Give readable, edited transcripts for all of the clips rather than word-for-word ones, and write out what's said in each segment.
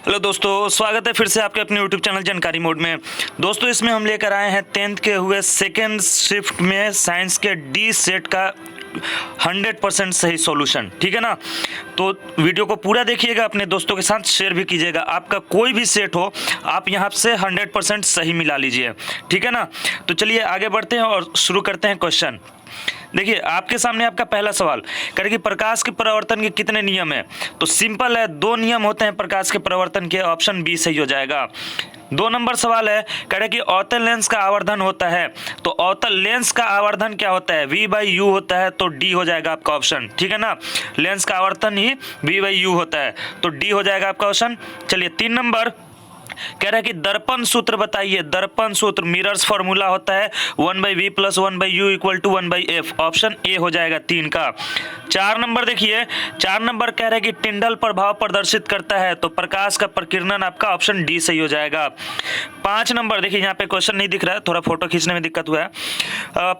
Hello दोस्तों, स्वागत है फिर से आपके अपने यूट्यूब चैनल जानकारी मोड में। दोस्तों इसमें हम लेकर आए हैं 10th के हुए सेकेंड शिफ्ट में साइंस के डी सेट का 100% सही सॉल्यूशन। ठीक है ना, तो वीडियो को पूरा देखिएगा, अपने दोस्तों के साथ शेयर भी कीजिएगा। आपका कोई भी सेट हो आप यहाँ से 100% सही मिला लीजिए। ठीक है ना, तो चलिए आगे बढ़ते हैं और शुरू करते हैं क्वेश्चन। देखिए आपके सामने आपका पहला सवाल कह रहे कि प्रकाश के परावर्तन के कितने नियम है। तो सिंपल है, 2 नियम होते हैं प्रकाश के परावर्तन के। ऑप्शन बी सही हो जाएगा। 2 नंबर सवाल है, कह रहे कि अवतल लेंस का आवर्धन होता है। तो अवतल लेंस का आवर्धन क्या होता है, V/U होता है, तो डी हो जाएगा आपका ऑप्शन। ठीक है ना, लेंस का आवर्धन ही V/U होता है, तो डी हो जाएगा आपका ऑप्शन। चलिए 3 नंबर कह रहा है कि दर्पण सूत्र बताइए। दर्पण सूत्र मिरर्स फॉर्मूला होता है 1/V + 1/U = 1/F। Option A हो जाएगा 3 का। 4 नंबर देखिए, 4 नंबर कह रहे हैं कि टिंडल प्रभाव प्रदर्शित करता है। तो प्रकाश का प्रकीर्णन आपका ऑप्शन डी सही हो जाएगा। 5 नंबर देखिए, यहाँ पे क्वेश्चन नहीं दिख रहा है, थोड़ा फोटो खींचने में दिक्कत हुआ है।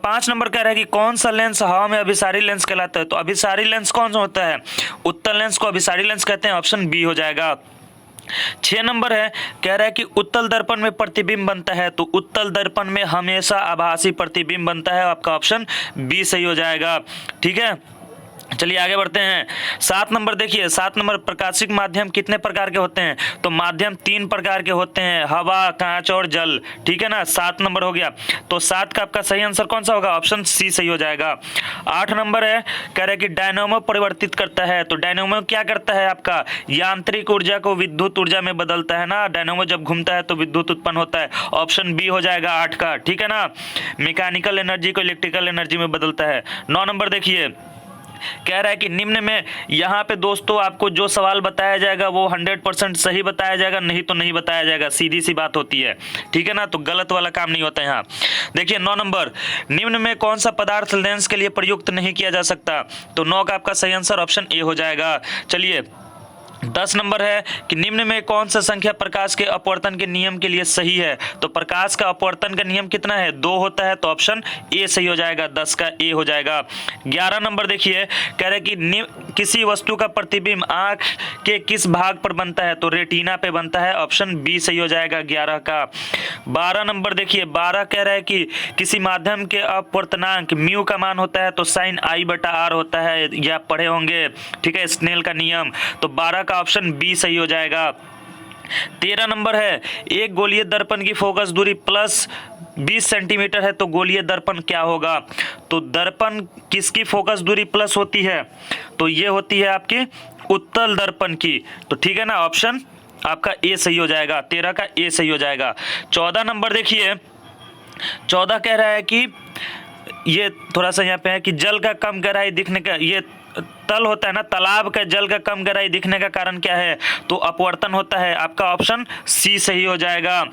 5 नंबर कह रहा है कि कौन सा लेंस हवा में अभिसारी लेंस कहलाता है। तो अभिसारी लेंस कौन सा होता है, उत्तल लेंस को अभिसारी लेंस कहते हैं। ऑप्शन बी हो जाएगा। 6 नंबर है, कह रहा है कि उत्तल दर्पण में प्रतिबिंब बनता है। तो उत्तल दर्पण में हमेशा आभासी प्रतिबिंब बनता है। आपका ऑप्शन बी सही हो जाएगा। ठीक है, चलिए आगे बढ़ते हैं। 7 नंबर देखिए, 7 नंबर प्रकाशिक माध्यम कितने प्रकार के होते हैं। तो माध्यम 3 प्रकार के होते हैं, हवा, कांच और जल। ठीक है ना, 7 नंबर हो गया। तो 7 का आपका सही आंसर कौन सा होगा, ऑप्शन सी सही हो जाएगा। 8 नंबर है, कह रहे कि डायनामो परिवर्तित करता है। तो डायनामो क्या करता है, आपका यांत्रिक ऊर्जा को विद्युत ऊर्जा में बदलता है ना। डायनामो जब घूमता है तो विद्युत उत्पन्न होता है। ऑप्शन बी हो जाएगा 8 का। ठीक है ना, मैकेनिकल एनर्जी को इलेक्ट्रिकल एनर्जी में बदलता है। 9 नंबर देखिए, कह रहा है कि निम्न में, यहाँ पे दोस्तों आपको जो सवाल बताया जाएगा वो 100% सही बताया जाएगा, नहीं तो नहीं बताया जाएगा। सीधी सी बात होती है। ठीक है ना, तो गलत वाला काम नहीं होता है यहाँ। देखिए 9 नंबर, निम्न में कौन सा पदार्थ लेंस के लिए प्रयुक्त नहीं किया जा सकता। तो 9 का आपका सही आंसर ऑप्शन ए हो जाएगा। चलिए 10 नंबर है कि निम्न में कौन सा संख्या प्रकाश के अपवर्तन के नियम के लिए सही है। तो प्रकाश का अपवर्तन का नियम कितना है, 2 होता है। तो ऑप्शन ए सही हो जाएगा, 10 का ए हो जाएगा। 11 नंबर देखिए, कह रहे कि किसी वस्तु का प्रतिबिंब आंख के किस भाग पर बनता है। तो रेटिना पे बनता है। ऑप्शन बी सही हो जाएगा 11 का। 12 नंबर देखिए, 12 कह रहा है कि किसी माध्यम के अपवर्तनांक म्यू का मान होता है। तो sin I/R होता है, या पढ़े होंगे। ठीक है, स्नेल का नियम। तो 12 का ऑप्शन बी सही हो जाएगा। 13 नंबर है, एक गोलीय दर्पण की फोकस दूरी प्लस 20 सेंटीमीटर है। तो गोलीय दर्पण क्या होगा। तो दर्पण किसकी फोकस दूरी प्लस होती है, तो ये होती है आपकी उत्तल दर्पण की। तो ठीक है ना, ऑप्शन आपका ए सही हो जाएगा। 13 का ए सही हो जाएगा। 14 नंबर देखिए, 14 कह रहा है कि ये थोड़ा सा यहाँ पे है कि जल का कम गहराई दिखने का, ये तल होता है ना, तालाब का जल का कम गहराई दिखने का कारण क्या है। तो अपवर्तन होता है। आपका ऑप्शन सी सही हो जाएगा।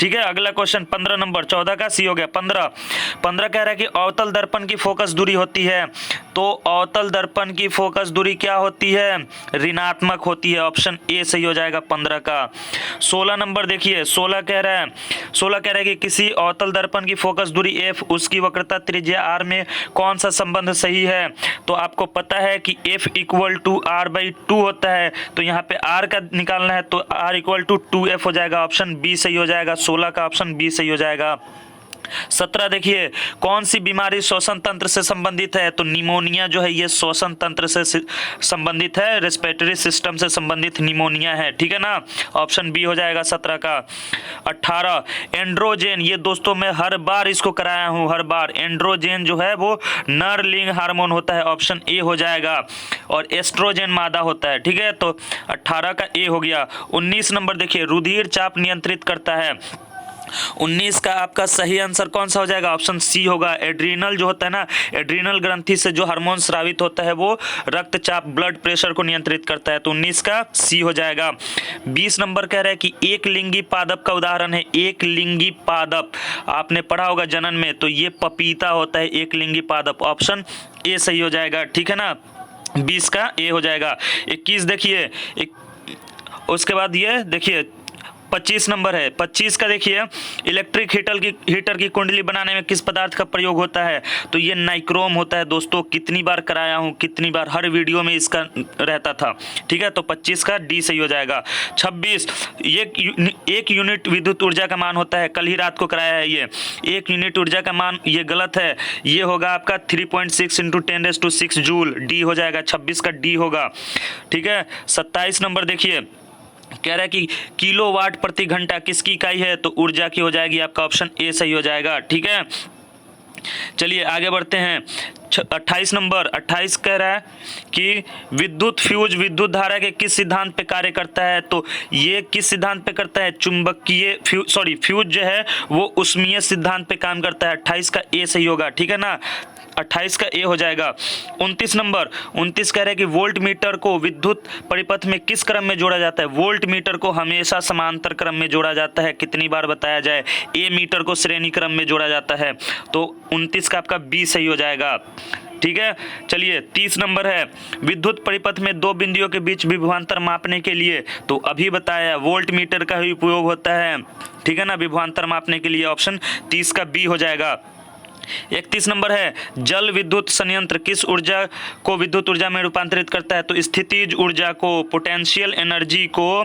ठीक है, अगला क्वेश्चन 15 नंबर, 14 का सी हो गया। 15 कह रहा है कि अवतल दर्पण की फोकस दूरी होती है। तो अवतल दर्पण की फोकस दूरी क्या होती है, ऋणात्मक होती है। ऑप्शन ए सही हो जाएगा 15 का। 16 नंबर देखिए, 16 कह रहा है कि किसी अवतल दर्पण की फोकस दूरी एफ, उसकी वक्रता त्रिज्या आर में कौन सा संबंध सही है। तो आपको पता है कि F = R/2 होता है। तो यहाँ पे R का निकालना है, तो R = 2F हो जाएगा। ऑप्शन बी सही हो जाएगा। 16 का ऑप्शन बी सही हो जाएगा। 17 देखिए, कौन सी बीमारी श्वसन तंत्र से संबंधित है। तो निमोनिया जो है ये श्वसन तंत्र से संबंधित है, रेस्पिरेटरी सिस्टम से संबंधित निमोनिया है। ठीक है ना, ऑप्शन बी हो जाएगा 17 का। 18 एंड्रोजेन, ये दोस्तों मैं हर बार इसको कराया हूँ, हर बार। एंड्रोजेन जो है वो नर लिंग हार्मोन होता है। ऑप्शन ए हो जाएगा। और एस्ट्रोजेन मादा होता है। ठीक है, तो 18 का ए हो गया। 19 नंबर देखिए, रुधिर चाप नियंत्रित करता है। 19 का आपका सही आंसर कौन सा हो जाएगा, ऑप्शन सी होगा। एड्रीनल जो होता है ना, एड्रीनल ग्रंथि से जो हार्मोन स्रावित होता है वो रक्तचाप, ब्लड प्रेशर को नियंत्रित करता है। तो 19 का सी हो जाएगा। 20 नंबर कह रहा है कि एक लिंगी पादप का उदाहरण है। एक लिंगी पादप आपने पढ़ा होगा जनन में, तो ये पपीता होता है एक लिंगी पादप। ऑप्शन ए सही हो जाएगा। ठीक है ना, 20 का ए हो जाएगा। 21 देखिए, उसके बाद ये देखिए 25 नंबर है, 25 का देखिए, इलेक्ट्रिक हीटर की कुंडली बनाने में किस पदार्थ का प्रयोग होता है? तो ये नाइक्रोम होता है दोस्तों। कितनी बार कराया हूँ, कितनी बार, हर वीडियो में इसका रहता था। ठीक है, तो 25 का डी सही हो जाएगा। 26, एक यूनिट विद्युत ऊर्जा का मान होता है, कल ही रात को कराया है ये। 1 यूनिट ऊर्जा का मान, ये गलत है, ये होगा आपका 3.6 × 10⁶ जूल, डी हो जाएगा। 26 का डी होगा। ठीक है, 27 नंबर देखिए, कह रहा है कि किलोवाट प्रति घंटा किसकी इकाई है? तो ऊर्जा की हो जाएगी, आपका ऑप्शन ए सही हो जाएगा। ठीक है, चलिए आगे बढ़ते हैं। 28 नंबर, 28 कह रहा है कि विद्युत फ्यूज विद्युत धारा के किस सिद्धांत पे कार्य करता है? तो ये किस सिद्धांत पे करता है? चुंबकीय फ्यूज जो है वो उष्मीय सिद्धांत पे काम करता है। 28 का ए सही होगा। ठीक है ना, 28 का ए हो जाएगा। 29 नंबर, 29 कह रहे हैं कि वोल्ट मीटर को विद्युत परिपथ में किस क्रम में जोड़ा जाता है? वोल्ट मीटर को हमेशा समांतर क्रम में जोड़ा जाता है। कितनी बार बताया जाए? ए मीटर को श्रेणी क्रम में जोड़ा जाता है। तो 29 का आपका बी सही हो जाएगा। ठीक है, चलिए 30 नंबर है, विद्युत परिपथ में दो बिंदुओं के बीच विभवांतर मापने के लिए, तो अभी बताया वोल्ट मीटर का ही उपयोग होता है। ठीक है ना, विभवांतर मापने के लिए। ऑप्शन 30 का बी हो जाएगा। 31 नंबर है, जल विद्युत संयंत्र किस ऊर्जा को विद्युत ऊर्जा में रूपांतरित करता है? तो स्थितिज ऊर्जा को, पोटेंशियल एनर्जी को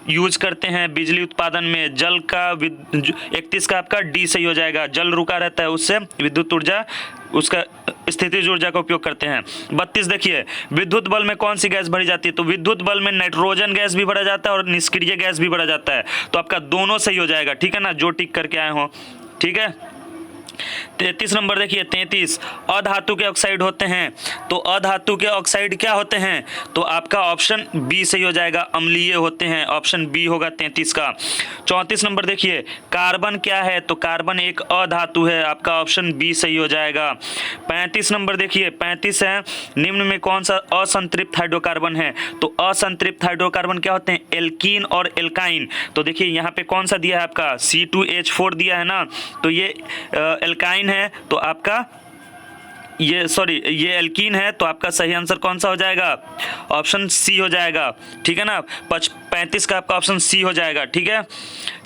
यूज करते हैं बिजली उत्पादन में। जल का 31 का आपका डी सही हो जाएगा। जल रुका रहता है, उससे विद्युत ऊर्जा, उसका स्थितिज ऊर्जा का उपयोग करते हैं। 32 देखिए, विद्युत बल्ब में कौन सी गैस भरी जाती है? तो विद्युत बल्ब में नाइट्रोजन गैस भी भरा जाता है और निष्क्रिय गैस भी भरा जाता है। तो आपका दोनों सही हो जाएगा। ठीक है ना, जो टिक करके आए हो। ठीक है, 33 नंबर देखिए, 33, अधातु के ऑक्साइड होते हैं। तो अधातु के ऑक्साइड क्या होते हैं? तो आपका ऑप्शन बी सही हो जाएगा, अम्लीय होते हैं। ऑप्शन बी होगा 33 का। 34 नंबर देखिए, कार्बन क्या है? तो कार्बन एक अधातु है। आपका ऑप्शन बी सही हो जाएगा। 35 नंबर देखिए, 35 है, निम्न में कौन सा असंतृप्त हाइड्रोकार्बन है? तो असंतृप्त हाइड्रोकार्बन क्या होते हैं? एल्कीन और एल्काइन। तो देखिए यहाँ पे कौन सा दिया है आपका? C2H4 दिया है ना, तो ये एल्काइन है, तो आपका ये एल्कीन है, तो आपका सही आंसर कौन सा हो जाएगा? ऑप्शन सी हो जाएगा। ठीक है ना, 35 का आपका ऑप्शन सी हो जाएगा। ठीक है,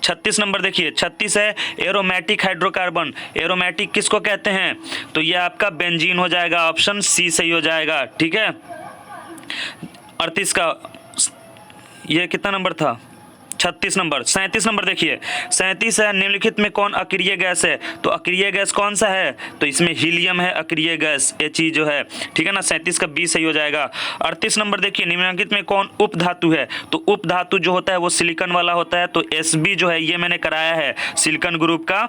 36 नंबर देखिए, 36 है, एरोमेटिक हाइड्रोकार्बन। एरोमेटिक किसको कहते हैं? तो ये आपका बेंजीन हो जाएगा। ऑप्शन सी सही हो जाएगा। ठीक है, 38 का, ये कितना नंबर था? 36 नंबर। 37 नंबर देखिए, 37 है, निम्नलिखित में कौन अक्रिय गैस है? तो अक्रिय गैस कौन सा है? तो इसमें हीलियम है अक्रिय गैस, ये चीज जो है। ठीक है ना, 37 का बी सही हो जाएगा। 38 नंबर देखिए, निम्नलिखित में कौन उपधातु है? तो उपधातु जो होता है वो सिलिकॉन वाला होता है। तो Sb जो है ये मैंने कराया है, सिलिकॉन ग्रुप का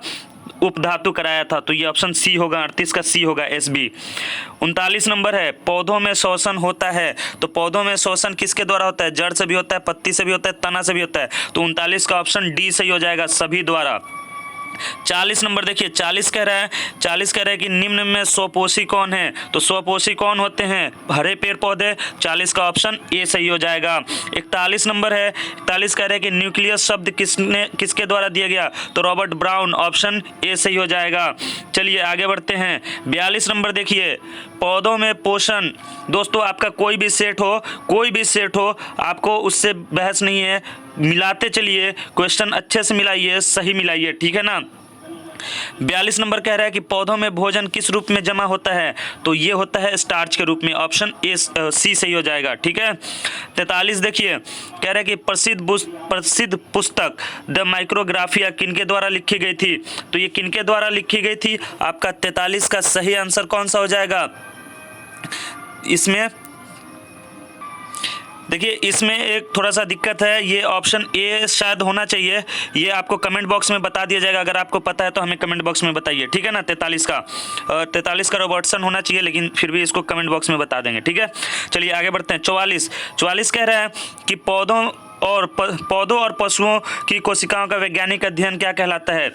उपधातु कराया था, तो ये ऑप्शन सी होगा। 38 का सी होगा, Sb। 39 नंबर है, पौधों में श्वसन होता है। तो पौधों में श्वसन किसके द्वारा होता है? जड़ से भी होता है, पत्ती से भी होता है, तना से भी होता है। तो 39 का ऑप्शन डी सही हो जाएगा, सभी द्वारा। 40 नंबर देखिए, 40 कह रहा है कि निम्न में स्वपोषी कौन है? तो स्वपोषी कौन होते हैं? हरे पेड़ पौधे। 40 का ऑप्शन ए सही हो जाएगा। 41 नंबर है, 41 कह रहे हैं कि न्यूक्लियस शब्द किसके द्वारा दिया गया? तो रॉबर्ट ब्राउन। ऑप्शन ए सही हो जाएगा। चलिए आगे बढ़ते हैं। 42 नंबर देखिए, पौधों में पोषण। दोस्तों आपका कोई भी सेट हो, आपको उससे बहस नहीं है, मिलाते चलिए, क्वेश्चन अच्छे से मिलाइए, सही मिलाइए। ठीक है ना। 42 नंबर कह रहा है कि पौधों में भोजन किस रूप में जमा होता है? तो ये होता है स्टार्च के रूप में। ऑप्शन ए सी सही हो जाएगा। ठीक है, 43 देखिए, कह रहा है कि प्रसिद्ध पुस्तक द माइक्रोग्राफिया किनके द्वारा लिखी गई थी? तो ये किनके द्वारा लिखी गई थी? आपका 43 का सही आंसर कौन सा हो जाएगा? इसमें देखिए, इसमें एक थोड़ा सा दिक्कत है, ये ऑप्शन ए शायद होना चाहिए। ये आपको कमेंट बॉक्स में बता दिया जाएगा, अगर आपको पता है तो हमें कमेंट बॉक्स में बताइए। ठीक है ना, 43 का रॉबर्टसन होना चाहिए, लेकिन फिर भी इसको कमेंट बॉक्स में बता देंगे। ठीक है, चलिए आगे बढ़ते हैं। 44 कह रहा है कि पौधों और पशुओं की कोशिकाओं का वैज्ञानिक अध्ययन क्या कहलाता है?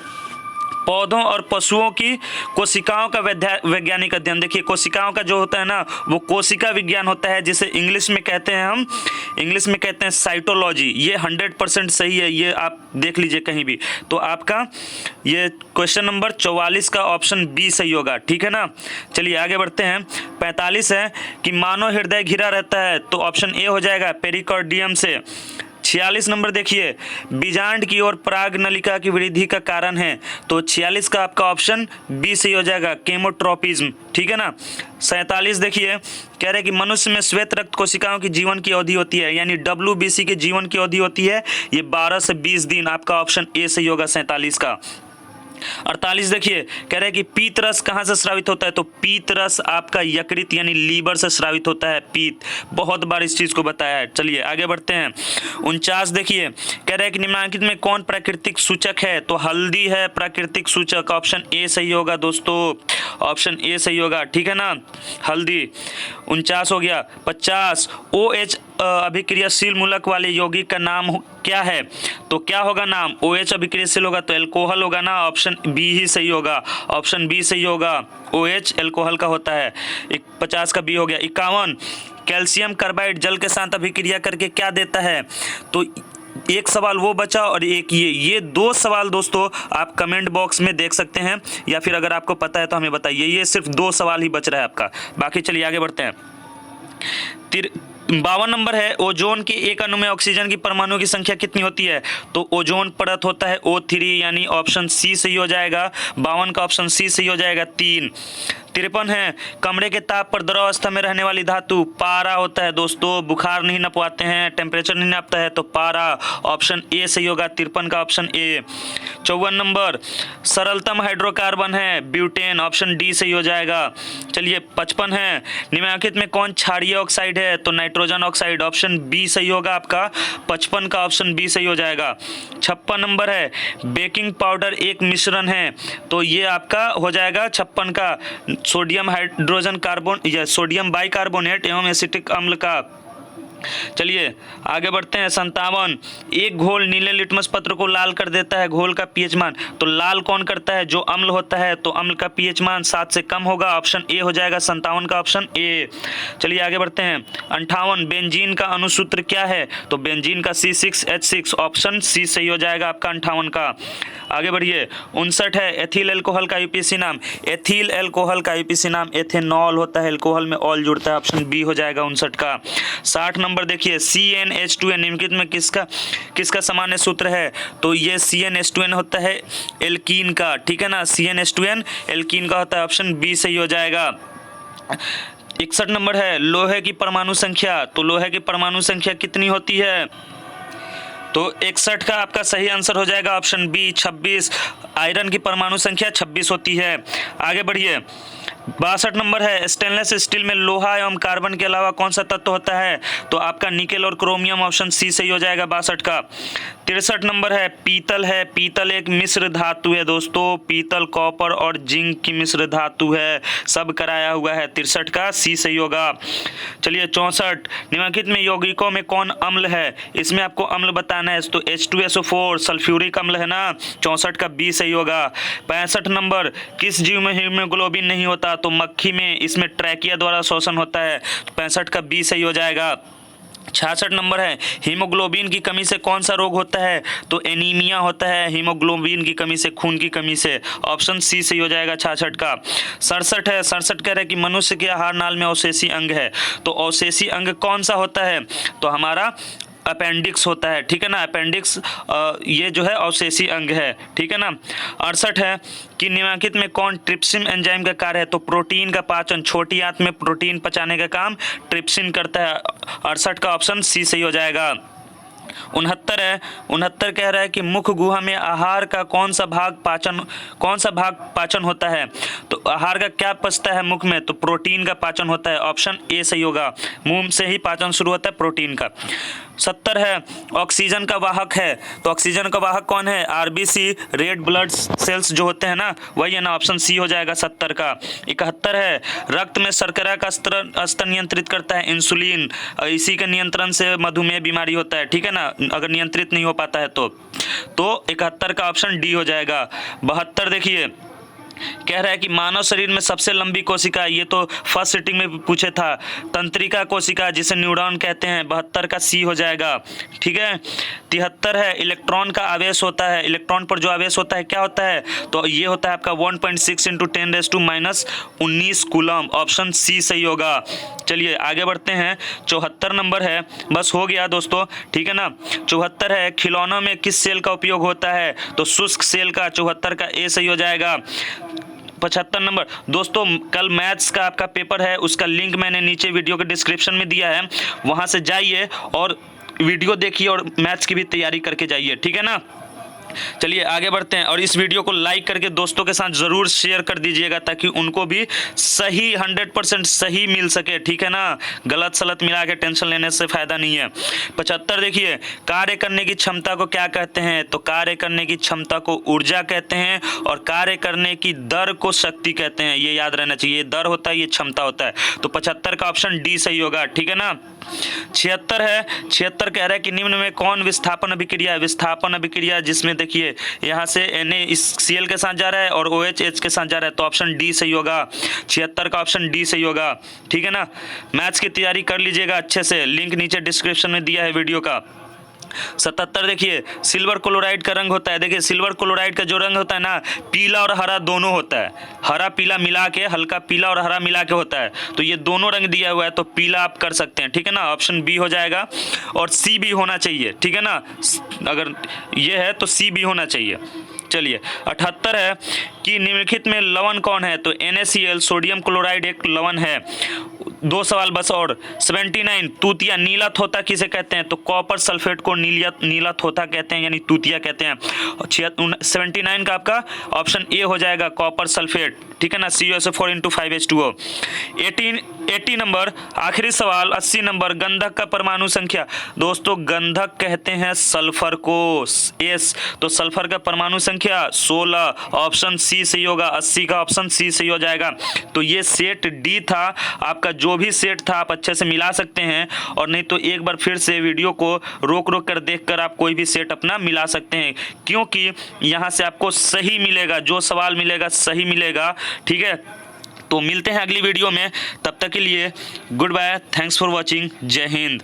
पौधों और पशुओं की कोशिकाओं का वैज्ञानिक अध्ययन। देखिए, कोशिकाओं का जो होता है ना, वो कोशिका विज्ञान होता है, जिसे इंग्लिश में कहते हैं साइटोलॉजी। ये 100% सही है, ये आप देख लीजिए कहीं भी। तो आपका ये क्वेश्चन नंबर 44 का ऑप्शन बी सही होगा। ठीक है ना, चलिए आगे बढ़ते हैं। 45 है कि मानव हृदय घिरा रहता है, तो ऑप्शन ए हो जाएगा पेरिकार्डियम से। 46 नंबर देखिए, बीजांड की ओर पराग नलिका की वृद्धि का कारण है, तो 46 का आपका ऑप्शन बी सही हो जाएगा, केमोट्रोपिज्म, ठीक है ना। 47 देखिए, कह रहे हैं कि मनुष्य में श्वेत रक्त कोशिकाओं की जीवन की अवधि होती है, यानी WBC की जीवन की अवधि होती है ये 12 से 20 दिन, आपका ऑप्शन ए सही होगा 47 का। 48 देखिए, कह रहे हैं कि पीत रस कहाँ से स्रावित होता है, तो पीत रस आपका यकृत यानी लीवर से स्रावित होता है, पीत, बहुत बार इस चीज को बताया है। चलिए आगे बढ़ते हैं। 49 देखिए, कह रहे हैं कि निम्नलिखित में कौन प्राकृतिक सूचक है, तो हल्दी है प्राकृतिक सूचक, ऑप्शन ए सही होगा दोस्तों, ऑप्शन ए सही होगा, ठीक है ना, हल्दी। 49 हो गया। 50 OH अभिक्रियाशील मूलक वाले यौगिक का नाम क्या है, तो क्या होगा नाम, OH अभिक्रियाशील होगा तो एल्कोहल होगा ना, ऑप्शन बी ही सही होगा, ऑप्शन बी सही होगा, OH एल्कोहल का होता है। 50 का बी हो गया। 51 कैल्शियम कार्बाइड जल के साथ अभिक्रिया करके क्या देता है, तो एक सवाल वो बचा और एक ये 2 सवाल दोस्तों आप कमेंट बॉक्स में देख सकते हैं, या फिर अगर आपको पता है तो हमें बताइए। ये सिर्फ 2 सवाल ही बच रहा है आपका, बाकी चलिए आगे बढ़ते हैं। 52 नंबर है, ओजोन के एक अणु में ऑक्सीजन की परमाणु की संख्या कितनी होती है, तो ओजोन परत होता है O3, यानी ऑप्शन सी सही हो जाएगा। 52 का ऑप्शन सी सही हो जाएगा, 3। 53 है, कमरे के ताप पर द्रव अवस्था में रहने वाली धातु पारा होता है दोस्तों, बुखार नहीं नपवाते हैं, टेम्परेचर नहीं नापता है, तो पारा, ऑप्शन ए सही होगा, 53 का ऑप्शन ए। 54 नंबर, सरलतम हाइड्रोकार्बन है ब्यूटेन, ऑप्शन डी सही हो जाएगा। चलिए 55 है, निम्नलिखित में कौन क्षारीय ऑक्साइड है, तो नाइट्रोजन ऑक्साइड, ऑप्शन बी सही होगा आपका, 55 का ऑप्शन बी सही हो जाएगा। 56 नंबर है, बेकिंग पाउडर एक मिश्रण है, तो ये आपका हो जाएगा 56 का सोडियम हाइड्रोजन कार्बन या सोडियम बाइकार्बोनेट एवं एसिटिक अम्ल का। चलिए आगे बढ़ते हैं। 57 एक घोल नीले लिटमस पत्र को लाल कर देता है, घोल का पीएच मान, तो लाल कौन करता है, जो अम्ल होता है, तो अम्ल का पीएच मान 7 से कम होगा, ऑप्शन ए हो जाएगा, 57 का ऑप्शन ए। चलिए आगे बढ़ते हैं। 58 बेंजीन का अनुसूत्र क्या है, तो बेंजीन का C6H6, ऑप्शन सी सही हो जाएगा आपका 58 का। आगे बढ़िए। 59 है, एथिल अल्कोहल का यूपीएससी नाम, एथिल अल्कोहल का यूपीएससी नाम एथेनॉल होता है, अल्कोहल में ऑल जुड़ता है, ऑप्शन बी हो जाएगा 59 का। 60 नंबर देखिए, CnH2n निम्नलिखित में किसका सामान्य सूत्र है, तो ये CnH2n होता है एल्कीन का, ठीक है ना, CnH2n एल्कीन का होता है, ऑप्शन बी सही हो जाएगा। 61 नंबर है, लोहे की परमाणु संख्या, तो लोहे की परमाणु संख्या कितनी होती है, तो 61 का आपका सही आंसर हो जाएगा ऑप्शन बी 26। आयरन की परमाणु संख्या 26 होती है। आगे बढ़िए। 62 नंबर है, स्टेनलेस स्टील में लोहा एवं कार्बन के अलावा कौन सा तत्व होता है, तो आपका निकेल और क्रोमियम, ऑप्शन सी सही हो जाएगा 62 का। 63 नंबर है, पीतल है, पीतल एक मिश्र धातु है दोस्तों, पीतल कॉपर और जिंक की मिश्र धातु है, सब कराया हुआ है, 63 का सी सही होगा। चलिए 64 निम्नलिखित में यौगिकों में कौन अम्ल है, इसमें आपको अम्ल बताना है, तो H2SO4 सल्फ्यूरिक अम्ल है ना, 64 का बी सही होगा। 65 नंबर, किस जीव में हीमोग्लोबिन नहीं होता, तो मक्खी में, इसमें ट्रैकिया द्वारा शोषण होता है, 65 का बी सही हो जाएगा। 66 नंबर है, हीमोग्लोबिन की कमी से कौन सा रोग होता है, तो एनीमिया होता है, हीमोग्लोबिन की कमी से, खून की कमी से, ऑप्शन सी सही हो जाएगा 66 का। 67 है, 67 कह रहे हैं कि मनुष्य के आहार नाल में अवशेषी अंग है, तो अवशेषी अंग कौन सा होता है, तो हमारा अपेंडिक्स होता है, ठीक है ना, अपेंडिक्स ये जो है अवशेषी अंग है, ठीक है ना। 68 है कि निम्नलिखित में कौन ट्रिप्सिन एंजाइम का कार्य है, तो प्रोटीन का पाचन, छोटी आंत में प्रोटीन पचाने का काम ट्रिप्सिन करता है, 68 का ऑप्शन सी सही हो जाएगा। 69 है, 69 कह रहा है कि मुख गुहा में आहार का कौन सा भाग पाचन होता है, तो आहार का क्या पचता है मुख में, तो प्रोटीन का पाचन होता है, ऑप्शन ए सही होगा, मुंह से ही पाचन शुरू होता है प्रोटीन का। 70 है, ऑक्सीजन का वाहक है, तो ऑक्सीजन का वाहक कौन है, आरबीसी रेड ब्लड सेल्स जो होते हैं ना, वही है ना, ऑप्शन सी हो जाएगा 70 का। 71 है, रक्त में शर्करा का स्तर नियंत्रित करता है इंसुलिन, इसी के नियंत्रण से मधुमेह बीमारी होता है, ठीक है ना, अगर नियंत्रित नहीं हो पाता है तो 71 का ऑप्शन डी हो जाएगा। 72 देखिए, कह रहा है कि मानव शरीर में सबसे लंबी कोशिका, ये तो फर्स्ट सिटिंग में पूछे था, तंत्रिका कोशिका जिसे न्यूरॉन कहते हैं, 72 का सी हो जाएगा, ठीक है। 73 है, इलेक्ट्रॉन का आवेश होता है, इलेक्ट्रॉन पर जो आवेश होता है क्या होता है, तो ये होता है आपका 1.6 × 10⁻⁻19 कूलम। ऑप्शन सी सही होगा। चलिए आगे बढ़ते हैं। 74 नंबर है, बस हो गया दोस्तों, ठीक है ना। 74 है, खिलौनों में किस सेल का उपयोग होता है, तो शुष्क सेल का। 74 का ए सही हो जाएगा। 75 नंबर दोस्तों, कल मैथ्स का आपका पेपर है, उसका लिंक मैंने नीचे वीडियो के डिस्क्रिप्शन में दिया है, वहां से जाइए और वीडियो देखिए और मैथ्स की भी तैयारी करके जाइए, ठीक है ना। चलिए आगे बढ़ते हैं और इस वीडियो को लाइक करके दोस्तों के साथ ज़रूर शेयर कर दीजिएगा ताकि उनको भी सही 100% सही मिल सके, ठीक है ना। गलत सलत मिला के टेंशन लेने से फ़ायदा नहीं है। 75 देखिए, कार्य करने की क्षमता को क्या कहते हैं, तो कार्य करने की क्षमता को ऊर्जा कहते हैं और कार्य करने की दर को शक्ति कहते हैं। ये याद रहना चाहिए, ये दर होता है, ये क्षमता होता है। तो 75 का ऑप्शन डी सही होगा, ठीक है ना। 76 है, 76 कह रहा है कि निम्न में कौन विस्थापन अभिक्रिया है। विस्थापन अभिक्रिया जिसमें देखिए यहाँ से Na इस Cl के साथ जा रहा है और OH H के साथ जा रहा है, तो ऑप्शन डी सही होगा। 76 का ऑप्शन डी सही होगा, ठीक है ना। मैथ्स की तैयारी कर लीजिएगा अच्छे से, लिंक नीचे डिस्क्रिप्शन में दिया है वीडियो का। 77 देखिए, सिल्वर क्लोराइड का रंग होता है। देखिए सिल्वर क्लोराइड का जो रंग होता है ना, पीला और हरा दोनों होता है, हरा पीला मिला के, हल्का पीला और हरा मिला के होता है। तो ये दोनों रंग दिया हुआ है, तो पीला आप कर सकते हैं, ठीक है ना। ऑप्शन बी हो जाएगा और सी भी होना चाहिए, ठीक है ना। अगर ये है तो सी भी होना चाहिए। चलिए 78 है कि निम्नलिखित में लवण कौन है, तो NaCl सोडियम क्लोराइड एक लवण है। 2 सवाल बस और। 79 तूतिया, नीला थोथा किसे कहते हैं, तो कॉपर सल्फेट को नीला थोथा कहते हैं, यानी तूतिया कहते हैं। 79 का आपका ऑप्शन ए हो जाएगा, कॉपर सल्फेट, ठीक है ना। CuSO4 × 5H2O। 80 नंबर आखिरी सवाल। 80 नंबर, गंधक का परमाणु संख्या। दोस्तों गंधक कहते हैं सल्फर को, एस, तो सल्फर का परमाणु संख्या 16, ऑप्शन सी सही होगा। 80 का ऑप्शन सी सही हो जाएगा। तो ये सेट डी था आपका, जो भी सेट था आप अच्छे से मिला सकते हैं, और नहीं तो एक बार फिर से वीडियो को रोक कर देखकर आप कोई भी सेट अपना मिला सकते हैं, क्योंकि यहाँ से आपको सही मिलेगा, जो सवाल मिलेगा सही मिलेगा, ठीक है। तो मिलते हैं अगली वीडियो में, तब तक के लिए goodbye, thanks for watching, जय हिंद।